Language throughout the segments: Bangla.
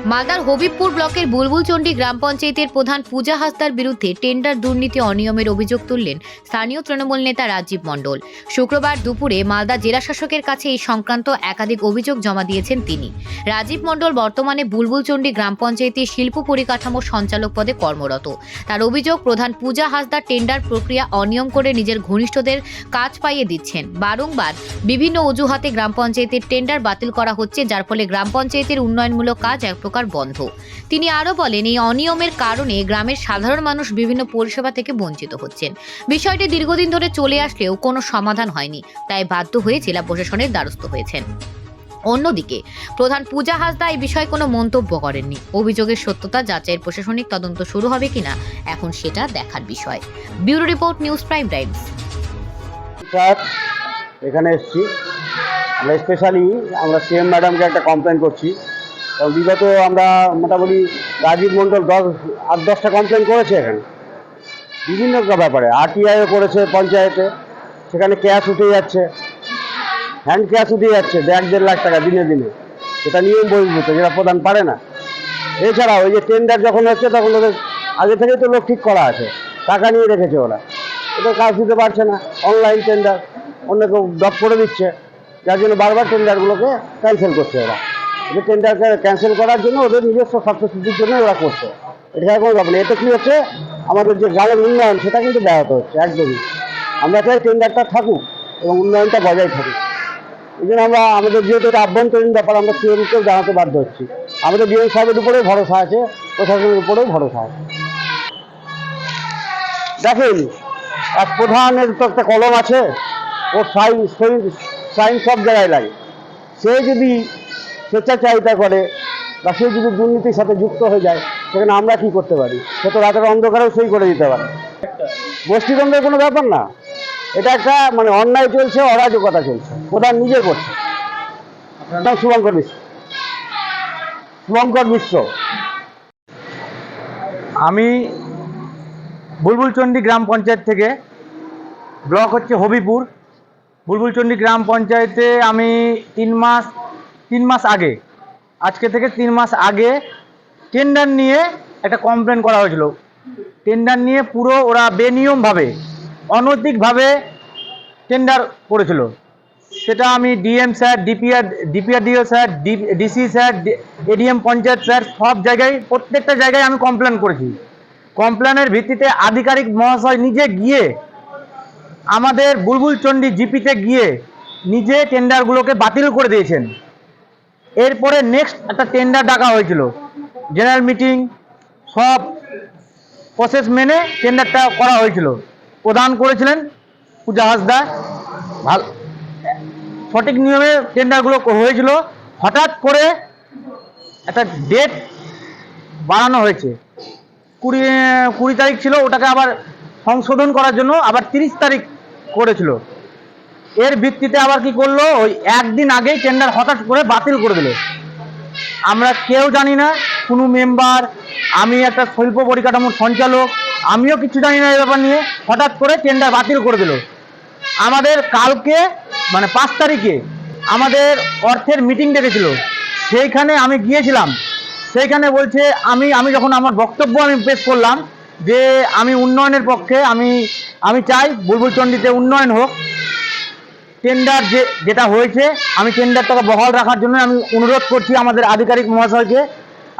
মালদার হবিবপুর ব্লকের বুলবুলচন্ডী গ্রাম পঞ্চায়েতের প্রধান পূজা হাসদার বিরুদ্ধে টেন্ডার দুর্নীতি অনিয়মের অভিযোগ তুললেন স্থানীয় তৃণমূল নেতা রাজীব মণ্ডল। শুক্রবার দুপুরে মালদা জেলা শাসকের কাছে এই সংক্রান্ত একাধিক অভিযোগ জমা দিয়েছেন তিনি। রাজীব মণ্ডল বর্তমানে বুলবুলচন্ডী গ্রাম পঞ্চায়েতের শিল্প পরিকাঠামো সঞ্চালক পদে কর্মরত। তার অভিযোগ, প্রধান পূজা হাসদার টেন্ডার প্রক্রিয়া অনিয়ম করে নিজের ঘনিষ্ঠদের কাজ পাইয়ে দিচ্ছেন। বারংবার বিভিন্ন অজুহাতে গ্রাম পঞ্চায়েতের টেন্ডার বাতিল করা হচ্ছে, যার ফলে গ্রাম পঞ্চায়েতের উন্নয়নমূলক কাজ এক প্রকার বন্ধ। তিনি আরো বলেন, এই অনিয়মের কারণে গ্রামের সাধারণ মানুষ বিভিন্ন পরিষেবা থেকে বঞ্চিত হচ্ছেন। বিষয়টি দীর্ঘদিন ধরে চলে আসলেও কোনো সমাধান হয়নি, তাই বাধ্য হয়ে জেলা প্রশাসনের দ্বারস্থ হয়েছেন। অন্যদিকে প্রধান পূজা হাসদা এই বিষয়ে কোনো মন্তব্য করেননি। অভিযোগের সত্যতা যাচাইয়ের প্রশাসনিক তদন্ত শুরু হবে কিনা এখন সেটা দেখার বিষয়। Bureau report, news prime Times. Sir, এখানে এসেছি আমরা স্পেশালি সিএম ম্যাডামকে একটা কমপ্লেন করছি। কারণ বিগত আমরা মোটামুটি রাজীব মণ্ডল 8-10টা কমপ্লেন করেছে এখানে বিভিন্ন ব্যাপারে। আরটিআইও করেছে পঞ্চায়েতে, সেখানে ক্যাশ উঠে যাচ্ছে, হ্যান্ড ক্যাশ উঠে যাচ্ছে 1.5 লাখ টাকা দিনে দিনে। সেটা নিয়ম বহির্ভূত, যেটা প্রধান পারে না। এছাড়া ওই যে টেন্ডার যখন হচ্ছে তখন ওদের আগে থেকেই তো লোক ঠিক করা আছে, টাকা নিয়ে রেখেছে ওরা, ওদের কাজ দিতে পারছে না। অনলাইন টেন্ডার অন্য কেউ ড্রপ করে দিচ্ছে, যার জন্য বারবার টেন্ডারগুলোকে ক্যান্সেল করছে ওরা। ওদের টেন্ডারকে ক্যান্সেল করার জন্য ওদের নিজস্ব স্বার্থসিদ্ধির জন্য ওরা করছে। এটা কোনো ব্যাপার না। এতে কী হচ্ছে, আমাদের যে গ্রামের উন্নয়ন সেটা কিন্তু ব্যাহত হচ্ছে একদমই। আমরা চাই টেন্ডারটা থাকুক এবং উন্নয়নটা বজায় থাকুক। এই জন্য আমাদের যেহেতু এটা আভ্যন্তরীণ ব্যাপার, আমরা সিএমকেও জানাতে বাধ্য হচ্ছি। আমাদের ডিএম সাহেবের উপরেও ভরসা আছে, প্রশাসনের উপরেও ভরসা আছে। দেখেন, এক প্রধানের তো একটা কলম আছে, ওর সাইন সব জায়গায় লাগে। সে যদি স্বেচ্ছাচারিতা করে বা সে যদি দুর্নীতির সাথে যুক্ত হয়ে যায়, সেখানে আমরা কি করতে পারি? সে তো রাতের অন্ধকারেও সই করে দিতে পারে। গোষ্ঠীদ্বন্দ্বের কোনো ব্যাপার না, এটা একটা অন্যায় চলছে, অরাজকতা চলছে, প্রধান নিজে করছে। আপনার শুভঙ্কর মিশ্র। আমি বুলবুলচন্ডী গ্রাম পঞ্চায়েত থেকে, ব্লক হচ্ছে হবিপুর। বুলবুলচন্ডী গ্রাম পঞ্চায়েতে আমি 3 মাস আগে, আজকে থেকে 3 মাস আগে টেন্ডার নিয়ে একটা কমপ্লেন করা হয়েছিল। টেন্ডার নিয়ে পুরো ওরা বেনিয়মভাবে, অনৈতিকভাবে টেন্ডার করেছিল। সেটা আমি DM sir, DPRDO sir, DC sir, ADM panchayat sir, সব জায়গায়, প্রত্যেকটা জায়গায় আমি কমপ্লেন করেছি। কমপ্লেনের ভিত্তিতে আধিকারিক মহাশয় নিজে গিয়ে আমাদের বুলবুলচন্ডী জিপিতে গিয়ে নিজে টেন্ডারগুলোকে বাতিল করে দিয়েছেন। এরপরে নেক্সট একটা টেন্ডার ডাকা হয়েছিল, জেনারেল মিটিং, সব প্রসেস মেনে টেন্ডারটা করা হয়েছিল। প্রদান করেছিলেন পূজা হাসদা, ভালো সঠিক নিয়মে টেন্ডারগুলো হয়েছিল। হঠাৎ করে একটা ডেট বাড়ানো হয়েছে, 20 তারিখ ছিল, ওটাকে আবার সংশোধন করার জন্য আবার 30 তারিখ করেছিল। এর ভিত্তিতে আবার কি করলো, ওই একদিন আগেই টেন্ডার হঠাৎ করে বাতিল করে দিল। আমরা কেউ জানি না, কোনো মেম্বার, আমি একটা শিল্প পরিকাঠামোর সঞ্চালক, আমিও কিছু জানি না এই ব্যাপার নিয়ে। হঠাৎ করে টেন্ডার বাতিল করে দিল। আমাদের কালকে 5 তারিখে আমাদের অর্থের মিটিং ডেকেছিল, সেইখানে আমি গিয়েছিলাম। সেইখানে বলছে, আমি যখন আমার বক্তব্য আমি পেশ করলাম যে আমি উন্নয়নের পক্ষে, আমি চাই বুলবুলচন্ডীতে উন্নয়ন হোক। টেন্ডার যেটা হয়েছে, আমি টেন্ডারটাকে বহাল রাখার জন্য আমি অনুরোধ করছি আমাদের আধিকারিক মহাশয়কে।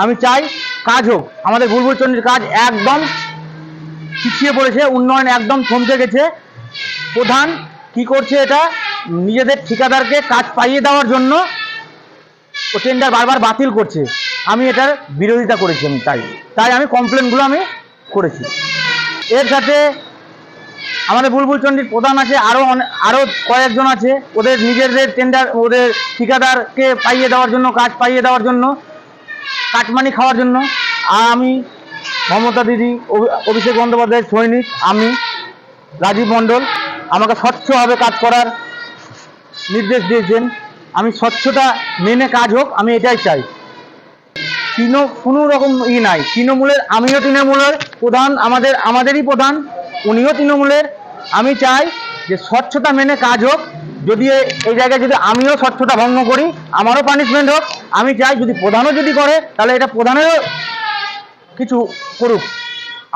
আমি চাই কাজ হোক। আমাদের বুলবুলচন্ডীর কাজ একদম পিছিয়ে পড়েছে, উন্নয়ন একদম থমকে গেছে। প্রধান কি করছে, এটা নিজেদের ঠিকাদারকে কাজ পাইয়ে দেওয়ার জন্য ও টেন্ডার বারবার বাতিল করছে। আমি এটার বিরোধিতা করেছি। তাই আমি কমপ্লেনগুলো আমি করেছি। এর সাথে আমাদের বুলবুলচন্ডীর প্রধান আছে, আরও কয়েকজন আছে, ওদের নিজেদের টেন্ডার, ওদের ঠিকাদারকে পাইয়ে দেওয়ার জন্য, কাজ পাইয়ে দেওয়ার জন্য, কাটমানি খাওয়ার জন্য। আর আমি মমতা দিদি, অভিষেক বন্দ্যোপাধ্যায়ের সৈনিক, আমি রাজীব মণ্ডল, আমাকে স্বচ্ছভাবে কাজ করার নির্দেশ দিয়েছেন। আমি স্বচ্ছতা মেনে কাজ হোক, আমি এটাই চাই। কোনো রকম নাই। তৃণমূলের, আমিও তৃণমূলের প্রধান, আমাদেরই প্রধান, উনিও তৃণমূলের। আমি চাই যে স্বচ্ছতা মেনে কাজ হোক, যদি এই জায়গায় যদি আমিও স্বচ্ছতা ভঙ্গ করি, আমারও পানিশমেন্ট হোক। আমি চাই যদি প্রধানও যদি করে, তাহলে এটা প্রধানেরও কিছু করুক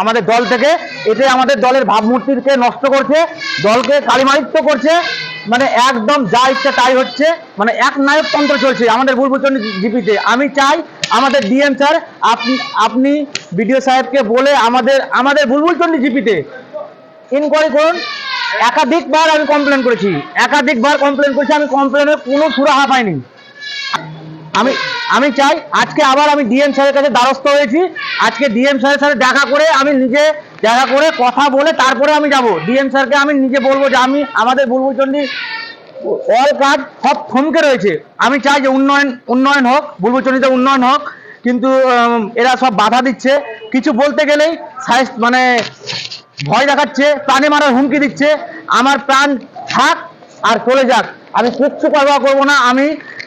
আমাদের দল থেকে। এতে আমাদের দলের ভাবমূর্তিকে নষ্ট করছে, দলকে কালিমালিপ্ত করছে, মানে একদম যা ইচ্ছা তাই হচ্ছে, মানে এক নায়কতন্ত্র চলছে আমাদের বুলবুলচন্ডী জিপিতে। আমি চাই আমাদের ডিএম স্যার, আপনি বিডিও সাহেবকে বলে আমাদের বুলবুলচন্ডী জিপিতে ইনকোয়ারি করুন। একাধিকবার আমি কমপ্লেন করেছি, আমি কমপ্লেনের কোনো সুরাহা পাইনি। আমি চাই আজকে আবার আমি ডিএম স্যারের কাছে দ্বারস্থ হয়েছি। আজকে ডিএম স্যারের সাথে দেখা করে আমি নিজে দেখা করে কথা বলে তারপরে আমি যাব। ডিএম স্যারকে আমি নিজে বলবো যে আমাদের বুলবুলচন্ডী অল কাজ সব থমকে রয়েছে। আমি চাই যে উন্নয়ন হোক, বুলবুলচন্ডীতে উন্নয়ন হোক, কিন্তু এরা সব বাধা দিচ্ছে। কিছু বলতে গেলেই মানে ভয় দেখাচ্ছে, প্রাণে মারার হুমকি দিচ্ছে। আমার প্রাণ থাক আর চলে যাক, আমি কিচ্ছু পরোয়া করবো না। আমি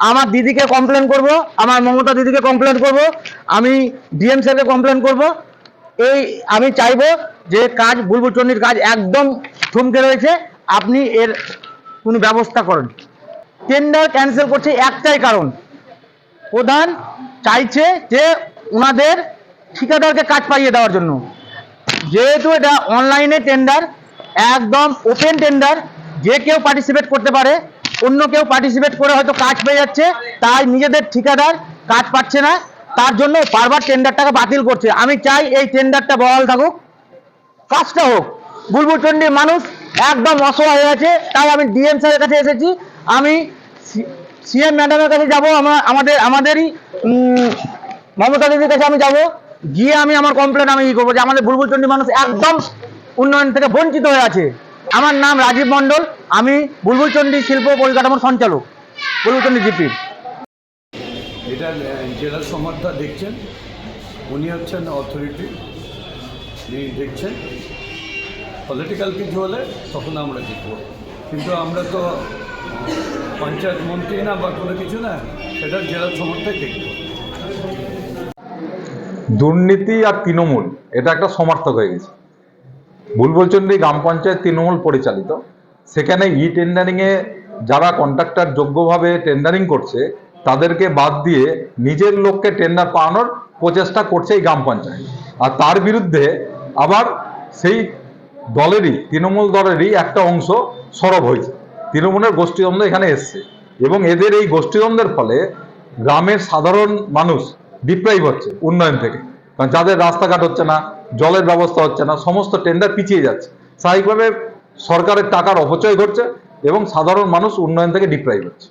আমার দিদিকে কমপ্লেন করব, আমার মমতা দিদিকে কমপ্লেন করব, আমি ডিএম স্যারকে কমপ্লেন করব। আমি চাইবো যে বুলবুলচন্ডীর কাজ একদম থমকে রয়েছে, আপনি এর কোনো ব্যবস্থা করেন। টেন্ডার ক্যান্সেল করছে একটাই কারণ, প্রধান চাইছে যে ওনাদের ঠিকাদারকে কাজ পাইয়ে দেওয়ার জন্য। যেহেতু এটা অনলাইনে টেন্ডার, একদম ওপেন টেন্ডার, যে কেউ পার্টিসিপেট করতে পারে, অন্য কেউ পার্টিসিপেট করে হয়তো কাজ পেয়ে যাচ্ছে, তাই নিজেদের ঠিকাদার কাজ পাচ্ছে না, তার জন্য বারবার টেন্ডারটাকে বাতিল করছে। আমি চাই এই টেন্ডারটা বহাল থাকুক, কাজটা হোক। বুলবুলচন্ডীর মানুষ একদম অসহায় হয়ে আছে, তাই আমি ডিএম স্যারের কাছে এসেছি। আমি সিএম ম্যাডামের কাছে যাব, আমাদেরই মমতা দিদির কাছে আমি যাব, গিয়ে আমি আমার কমপ্লেন আমি করবো যে আমাদের বুলবুলচন্ডী মানুষ একদম উন্নয়ন থেকে বঞ্চিত হয়ে আছে। আমার নাম রাজীব মণ্ডল, আমি বুলবুলচন্ডী শিল্প পরিকাঠামোর সঞ্চালক, বুলবুলচন্ডী জিপির। এটা জেলা সমার্থা দেখছেন, উনি হচ্ছেন অথরিটি, উনি দেখছেন। পলিটিক্যাল কিছু হলে তখন আমরা দেখব, কিন্তু আমরা তো পঞ্চায়েত মন্ত্রী না বা কোনো কিছু না, সেটা জেলা সমার্থায় দেখব। দুর্নীতি আর তৃণমূল এটা একটা সমার্থক হয়ে গেছে। বুলবুলচন্ডী গ্রাম পঞ্চায়েত তৃণমূল পরিচালিত, সেখানে টেন্ডারিংয়ে যারা কন্ট্রাক্টর যোগ্যভাবে টেন্ডারিং করছে তাদেরকে বাদ দিয়ে নিজের লোককে টেন্ডার পাওয়ানোর প্রচেষ্টা করছে এই গ্রাম পঞ্চায়েত। আর তার বিরুদ্ধে আবার সেই দলেরই, তৃণমূল দলেরই একটা অংশ সরব হয়েছে, তৃণমূলের গোষ্ঠীদ্বন্দ্ব এখানে এসছে, এবং এদের এই গোষ্ঠীদ্বন্দ্বের ফলে গ্রামের সাধারণ মানুষ ডিপ্রাইভ হচ্ছে উন্নয়ন থেকে। কারণ যাদের রাস্তাঘাট হচ্ছে না, জলের ব্যবস্থা হচ্ছে না, সমস্ত টেন্ডার পিছিয়ে যাচ্ছে, স্বাভাবিকভাবে সরকারের টাকার অপচয় ঘটছে এবং সাধারণ মানুষ উন্নয়ন থেকে ডিপ্রাইভ হচ্ছে।